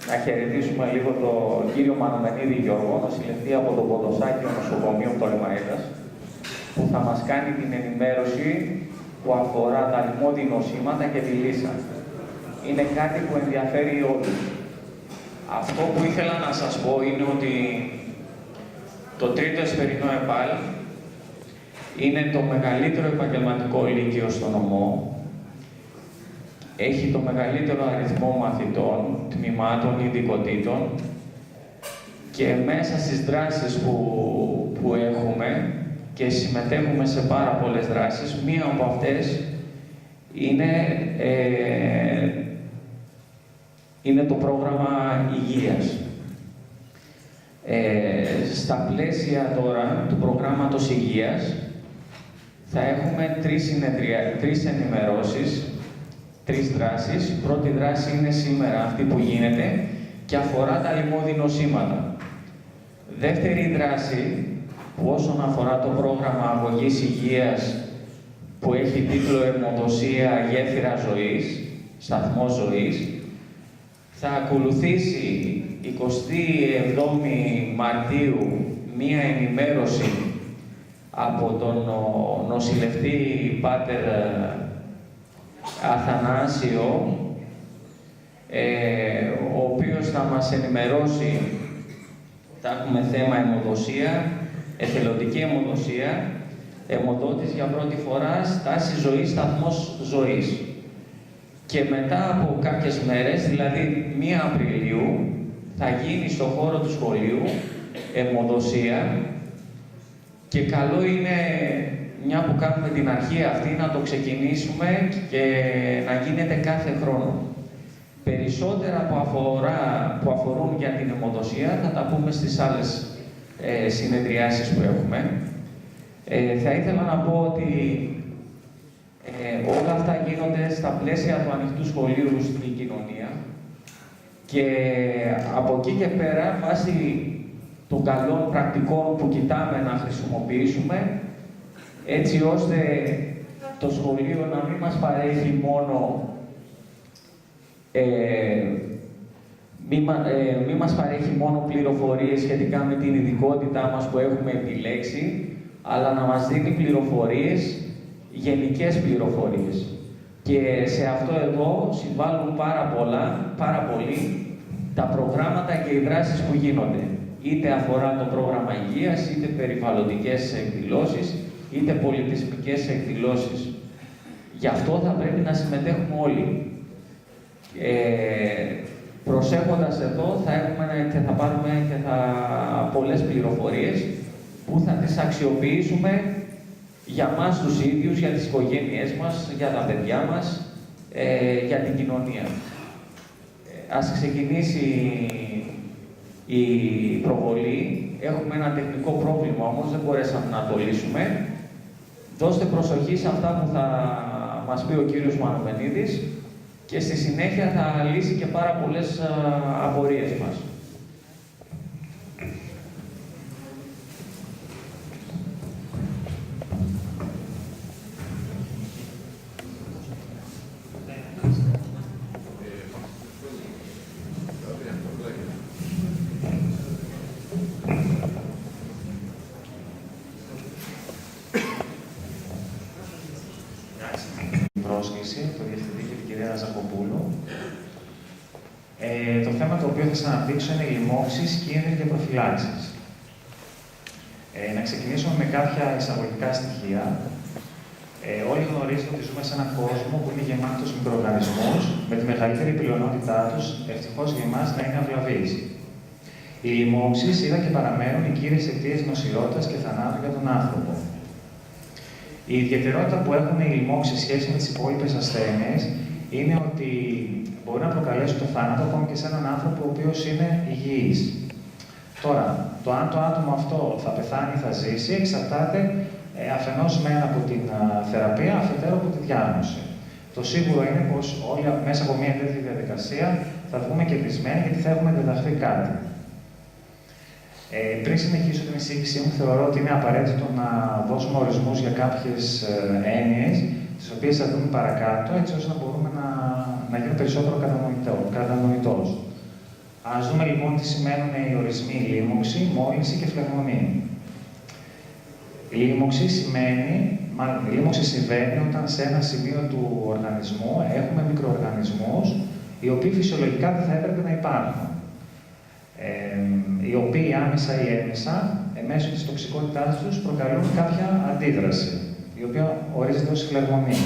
να χαιρετήσουμε λίγο τον κύριο Μανομενίδη Γιώργο, νοσηλευτή από το Ποδοσάκιο Νοσοκομείο Πτολεμαΐδας, που θα μας κάνει την ενημέρωση που αφορά τα λιμώδη νοσήματα και τη λύσα. Είναι κάτι που ενδιαφέρει όλους. Αυτό που ήθελα να σας πω είναι ότι το τρίτο εσπερινό ΕΠΑΛ είναι το μεγαλύτερο επαγγελματικό λύκειο στο νομό. Έχει το μεγαλύτερο αριθμό μαθητών, τμήματων, ειδικοτήτων και μέσα στις δράσεις που έχουμε και συμμετέχουμε σε πάρα πολλές δράσεις, μία από αυτές είναι το πρόγραμμα υγείας. Στα πλαίσια τώρα του προγράμματος υγείας θα έχουμε τρεις ενημερώσεις, τρεις δράσεις. Η πρώτη δράση είναι σήμερα αυτή που γίνεται και αφορά τα λιμώδη νοσήματα. Δεύτερη δράση, που όσον αφορά το πρόγραμμα αγωγής υγείας που έχει τίτλο «Αιμοδοσία γέφυρα ζωής», σταθμό ζωής, θα ακολουθήσει 27η Μαρτίου μία ενημέρωση από τον νοσηλευτή Πάτερ Αθανάσιο, ο οποίος θα μας ενημερώσει. Θα έχουμε θέμα αιμοδοσία, εθελοντική αιμοδοσία, αιμοδότης για πρώτη φορά, στάση ζωής, σταθμός ζωής. Και μετά από κάποιες μέρες, δηλαδή 1 Απριλίου, θα γίνει στο χώρο του σχολείου αιμοδοσία και καλό είναι, μια που κάνουμε την αρχή αυτή, να το ξεκινήσουμε και να γίνεται κάθε χρόνο. Περισσότερα που αφορούν για την αιμοδοσία θα τα πούμε στις άλλες συνεδριάσεις που έχουμε. Θα ήθελα να πω ότι όλα αυτά γίνονται στα πλαίσια του ανοιχτού σχολείου στην κοινωνία και από εκεί και πέρα, βάσει των καλών πρακτικών που κοιτάμε να χρησιμοποιήσουμε, έτσι ώστε το σχολείο να μην μας παρέχει μόνο μην μας παρέχει μόνο πληροφορίες σχετικά με την ειδικότητά μας που έχουμε επιλέξει, αλλά να μας δίνει πληροφορίες, γενικές πληροφορίες. Και σε αυτό εδώ συμβάλλουν πάρα πολύ τα προγράμματα και οι δράσεις που γίνονται. Είτε αφορά το πρόγραμμα υγείας, είτε περιβαλλοντικές εκδηλώσεις, είτε πολιτισμικές εκδηλώσεις. Γι' αυτό θα πρέπει να συμμετέχουμε όλοι. Προσέχοντας εδώ, θα έχουμε και θα πάρουμε πολλές πληροφορίες που θα τις αξιοποιήσουμε για μας τους ίδιους, για τις οικογένειές μας, για τα παιδιά μας, για την κοινωνία. Ας ξεκινήσει η προβολή. Έχουμε ένα τεχνικό πρόβλημα όμως, δεν μπορέσαμε να το λύσουμε. Δώστε προσοχή σε αυτά που θα μας πει ο κύριος Μανομενίδης και στη συνέχεια θα λύσει και πάρα πολλές απορίες μας. Το Διευθυντή και την κυρία Ζακοπούλου. Το θέμα το οποίο θα σας αναπτύξω είναι λοιμώξεις, κίνδυνοι και προφυλάξεις. Να ξεκινήσουμε με κάποια εισαγωγικά στοιχεία. Όλοι γνωρίζετε ότι ζούμε σε έναν κόσμο που είναι γεμάτος μικροοργανισμούς, με τη μεγαλύτερη πλειονότητά τους, ευτυχώς για εμάς, να είναι αυλαβείς. Οι λοιμώξεις ήταν και παραμένουν οι κύριες αιτίες νοσηρότητας και θανάτου για τον άνθρωπο. Η ιδιαιτερότητα που έχουν οι λοιμώξεις σε σχέση με τις υπόλοιπες ασθένειες είναι ότι μπορεί να προκαλέσουν το θάνατο ακόμη και σε έναν άνθρωπο ο οποίος είναι υγιής. Τώρα, το αν το άτομο αυτό θα πεθάνει ή θα ζήσει εξαρτάται αφενός μεν από την θεραπεία, αφετέρου από τη διάγνωση. Το σίγουρο είναι πως όλοι μέσα από μια τέτοια διαδικασία θα βγούμε κερδισμένοι γιατί θα έχουμε διδαχθεί κάτι. Πριν συνεχίσω την εισήγησή μου, θεωρώ ότι είναι απαραίτητο να δώσουμε ορισμούς για κάποιες έννοιες, τις οποίες θα δούμε παρακάτω, έτσι ώστε να μπορούμε να γίνουμε περισσότερο κατανοητός. Ας δούμε λοιπόν τι σημαίνουν οι ορισμοί λίμωξη, μόλυνση και φλεγμονή. Η λίμωξη συμβαίνει όταν σε ένα σημείο του οργανισμού έχουμε μικροοργανισμούς οι οποίοι φυσιολογικά δεν θα έπρεπε να υπάρχουν. Οι οποίοι άμεσα ή έμεσα, μέσω της τοξικότητάς τους, προκαλούν κάποια αντίδραση, η οποία ορίζεται ως φλεγμονή.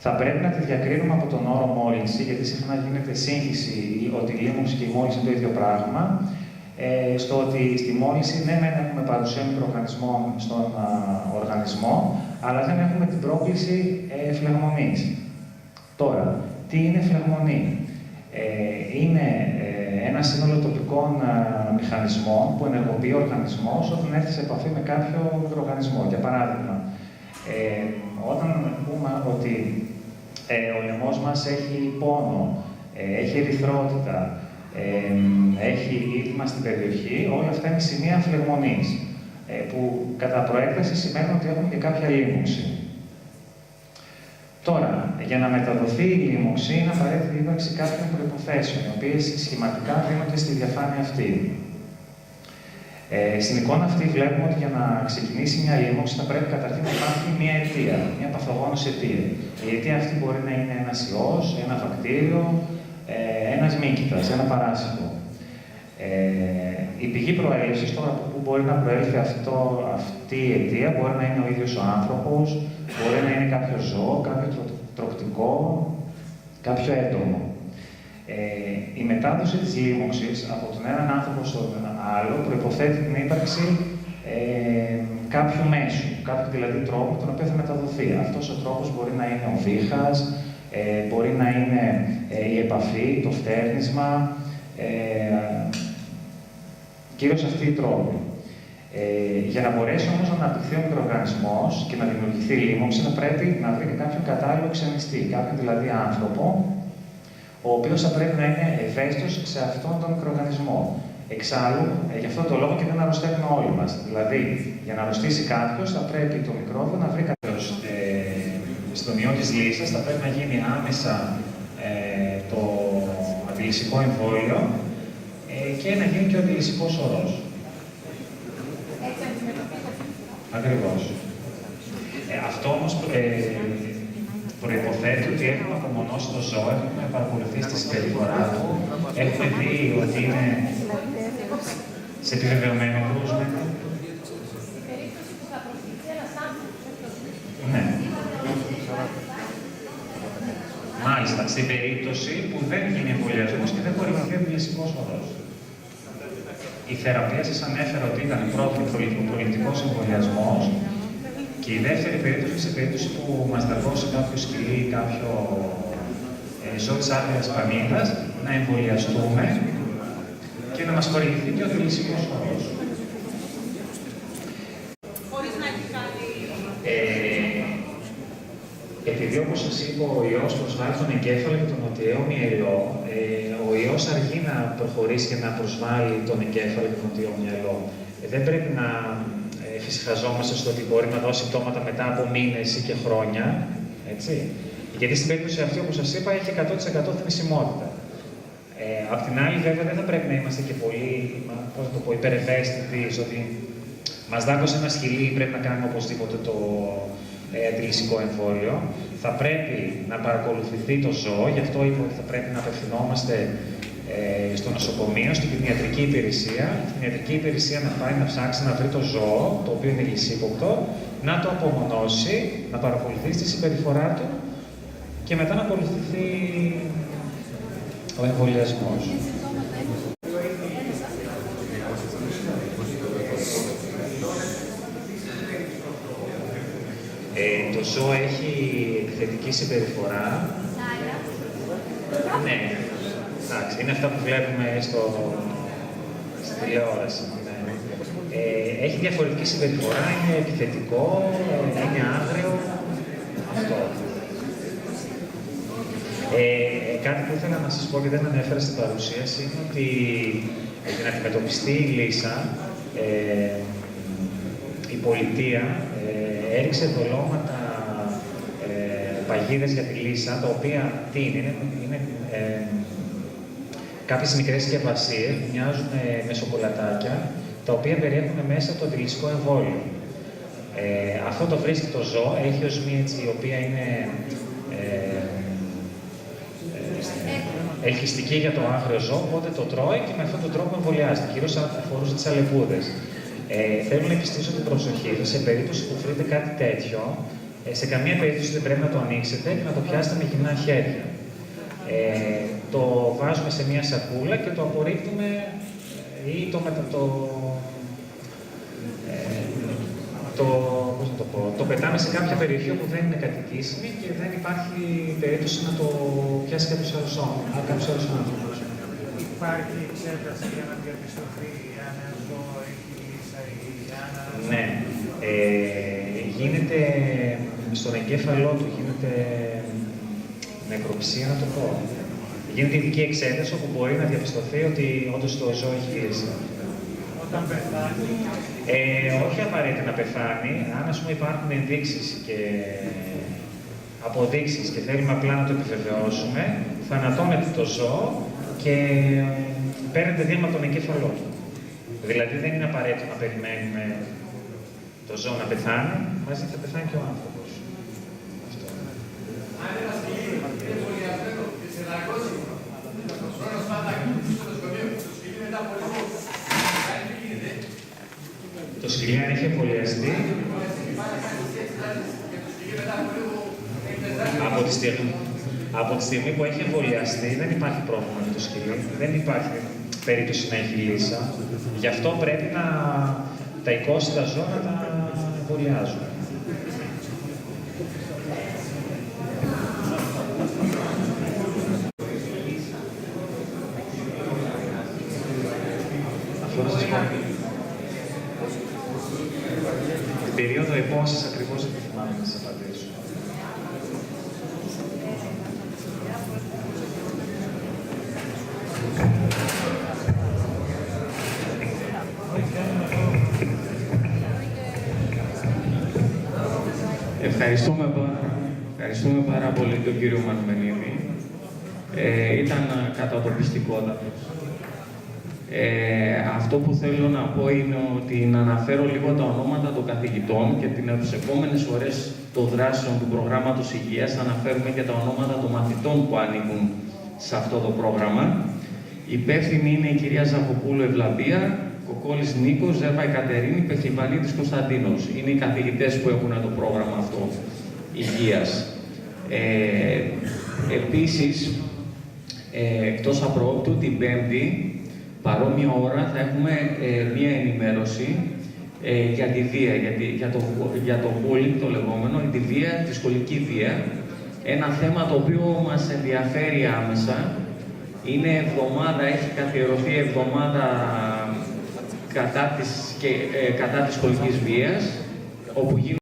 Θα πρέπει να τη διακρίνουμε από τον όρο μόλυνση, γιατί συχνά γίνεται σύγχυση ότι η λίμωξη και η μόλυνση είναι το ίδιο πράγμα. Στο ότι στη μόλυνση ναι, δεν έχουμε παρουσία μικροοργανισμών στον οργανισμό, αλλά δεν έχουμε την πρόκληση φλεγμονής. Τώρα, τι είναι φλεγμονή? Είναι ένα σύνολο τοπικών μηχανισμών που ενεργοποιεί ο οργανισμός όταν έρθει σε επαφή με κάποιο μικροοργανισμό. Για παράδειγμα, όταν πούμε ότι ο λαιμός μας έχει πόνο, έχει ερυθρότητα, έχει ύπημα στην περιοχή, όλα αυτά είναι σημεία φλεγμονής, που κατά προέκταση σημαίνουν ότι έχουμε και κάποια λίμωξη. Τώρα, για να μεταδοθεί η λίμωξη, είναι απαραίτητη η ύπαρξη κάποιων προϋποθέσεων, οι οποίες σχηματικά δίνονται στη διαφάνεια αυτή. Στην εικόνα αυτή βλέπουμε ότι για να ξεκινήσει μια λίμωξη θα πρέπει καταρχήν να υπάρχει μια αιτία, μια παθογόνος αιτία. Η αιτία αυτή μπορεί να είναι ένας ιός, ένα βακτήριο, ένας μύκητας, ένα παράσιτο. Η πηγή προέλευσης, τώρα από πού μπορεί να προέλθει αυτή η αιτία, μπορεί να είναι ο ίδιος ο άνθρωπος, μπορεί να είναι κάποιο ζώο, κάποιο τροκτικό, κάποιο έντομο. Η μετάδοση της λίμωξης από τον έναν άνθρωπο στον άλλο προϋποθέτει την ύπαρξη κάποιου μέσου, κάποιου δηλαδή τρόπου με τον οποίο θα μεταδοθεί. Αυτός ο τρόπος μπορεί να είναι ο βήχας, μπορεί να είναι η επαφή, το φτέρνισμα, κυρίως αυτοί οι τρόποι. Για να μπορέσει όμως να αναπτυχθεί ο μικροοργανισμός και να δημιουργηθεί η λίμωξη, θα πρέπει να βρει κάποιον κατάλληλο ξενιστή, κάποιον δηλαδή άνθρωπο, ο οποίος θα πρέπει να είναι ευαίσθητος σε αυτόν τον μικροοργανισμό. Εξάλλου, γι' αυτό το λόγο και δεν αρρωσταίνουμε όλοι μας. Δηλαδή, για να αρρωστήσει κάποιος, θα πρέπει το μικρόβιο να βρει κάποιος στον ιό της λύσας, θα πρέπει να γίνει άμεσα το αντιλυσικό εμβόλιο και να γίνει και ο αντιλυσικός ορός. Ακριβώς. Αυτό όμως προϋποθέτει ότι έχουμε απομονώσει το ζώο, έχουμε παρακολουθήσει τη συμπεριφορά του, έχουμε δει ότι είναι σε επιβεβαιωμένο κρούσμα. Ναι. Μάλιστα, στην περίπτωση που δεν γίνει εμβολιασμός και δεν χορηγηθεί ο αντιλυσικός ορός. Η θεραπεία σας ανέφερα ότι ήταν πρώτον προληπτικός εμβολιασμός και η δεύτερη περίπτωση, σε περίπτωση που μας δαγκώσει κάποιο σκυλί ή κάποιο ζώο της άγριας πανίδας, να εμβολιαστούμε και να μας χορηγηθεί και ο αντιλυσικός ορός. Χωρίς να έχει κάνει... Επειδή, όπως σας είπα, ο ιός προσβάλλει τον εγκέφαλο και τον νοτιαίο μυελό, ο ιός αργεί να προχωρήσει και να προσβάλλει τον εγκέφαλο και τον νοτιαίο μυελό. Δεν πρέπει να φυσικαζόμαστε στο ότι μπορεί να δώσει πτώματα μετά από μήνες ή και χρόνια, έτσι. Γιατί στην περίπτωση αυτή, όπως σας είπα, έχει 100% θνησιμότητα. Απ' την άλλη, βέβαια, δεν θα πρέπει να είμαστε και πολύ, πώς να το πω, υπερευαίσθητοι, ότι μας δάγκωσε ένα σκυλί, πρέπει να κάνουμε οπωσδήποτε το αντιλυσικό εμβόλιο. Θα πρέπει να παρακολουθηθεί το ζώο, γι' αυτό είπα ότι θα πρέπει να απευθυνόμαστε στο νοσοκομείο, στην κτηνιατρική υπηρεσία. Η κτηνιατρική υπηρεσία να πάει να ψάξει να βρει το ζώο, το οποίο είναι λυσίποπτο, να το απομονώσει, να παρακολουθήσει τη συμπεριφορά του και μετά να ακολουθηθεί ο εμβολιασμός. Το ζώο έχει επιθετική συμπεριφορά. Ναι, εντάξει, είναι αυτά που βλέπουμε στην τηλεόραση. Ναι. Έχει διαφορετική συμπεριφορά, είναι επιθετικό, είναι άγριο. Αυτό. Κάτι που ήθελα να σας πω και δεν ανέφερα στην παρουσίαση είναι ότι για να αντιμετωπιστεί η λύσα, η πολιτεία έριξε δολώματα παγίδες για τη λύσα, τα οποία τι είναι κάποιες μικρές συσκευασίες που μοιάζουν με σοκολατάκια, τα οποία περιέχουν μέσα το αντιληψικό εμβόλιο. Αυτό το βρίσκει το ζώο, έχει οσμή έτσι, η οποία είναι ελκυστική για το άγριο ζώο, οπότε το τρώει και με αυτόν τον τρόπο εμβολιάζεται. Κυρίως αφορούσε τις αλεπούδες. Θέλω να επιστήσω την προσοχή σας, σε περίπτωση που βρείτε κάτι τέτοιο, σε καμία περίπτωση δεν πρέπει να το ανοίξετε και να το πιάσετε με γυμνά χέρια. Το βάζουμε σε μια σακούλα και το απορρίπτουμε ή το πετάμε σε κάποια περιοχή όπου δεν είναι κατοικήσιμη και δεν υπάρχει περίπτωση να το πιάσει κάποιος άλλος άνθρωπος. Υπάρχει εξέταση για να διαπιστωθεί αν ένα ζώο έχει λύσα ή αν... Ναι. Γίνεται στον εγκέφαλό του, γίνεται νεκροψία, να το πω. Γίνεται ειδική εξέταση όπου μπορεί να διαπιστωθεί ότι όντως το ζώο έχει λύσα. Όταν πεθάνει... όχι απαραίτητα να πεθάνει, αν ας πούμε υπάρχουν ενδείξεις και αποδείξεις και θέλουμε απλά να το επιβεβαιώσουμε, θανατώνεται το ζώο και παίρνετε δήμα τον εγκέφαλό του. Δηλαδή δεν είναι απαραίτητο να περιμένουμε το ζώο να πεθάνει, μαζί θα πεθάνει και ο άνθρωπος. Αυτό. Αν ένα σκυλί είναι εμβολιασμένο και σε ναρκώσει, ο χρόνος πάντα στο νοσοκομείο, το σκυλί μετά από λίγο, τι γίνεται? Το σκυλί αν έχει εμβολιαστεί, από τη στιγμή που έχει εμβολιαστεί δεν υπάρχει πρόβλημα με το σκυλί, δεν υπάρχει περίπτωση να έχει λύσα. Γι' αυτό πρέπει να τα οικόσιτα ζώα να τα εμβολιάζουν. Αυτό να σας πω. Την περίοδο επόσης ακριβώς δεν θυμάμαι να σας απαντήσω. Ευχαριστούμε πάρα πολύ τον κύριο Μανομενίδη. Ήταν κατατοπιστικότατος. Αυτό που θέλω να πω είναι ότι να αναφέρω λίγο τα ονόματα των καθηγητών και τις επόμενες ώρες των δράσεων του προγράμματος υγείας θα αναφέρουμε και τα ονόματα των μαθητών που ανήκουν σε αυτό το πρόγραμμα. Η υπεύθυνη είναι η κυρία Ζαχοπούλου Ευλαμπία, Κοκόλης Νίκος, Ζέρβα Κατερίνη, Πεχιβανίδης Κωνσταντίνος. Είναι οι καθηγητές που έχουν το πρόγραμμα αυτό υγείας. Επίσης, εκτός απροόπτου, την Πέμπτη, παρόμοια ώρα, θα έχουμε μία ενημέρωση για τη βία, για το bullying το λεγόμενο, τη βία, τη σχολική βία. Ένα θέμα το οποίο μας ενδιαφέρει άμεσα. Είναι εβδομάδα, έχει καθιερωθεί εβδομάδα κατά της σχολικής βίας, όπου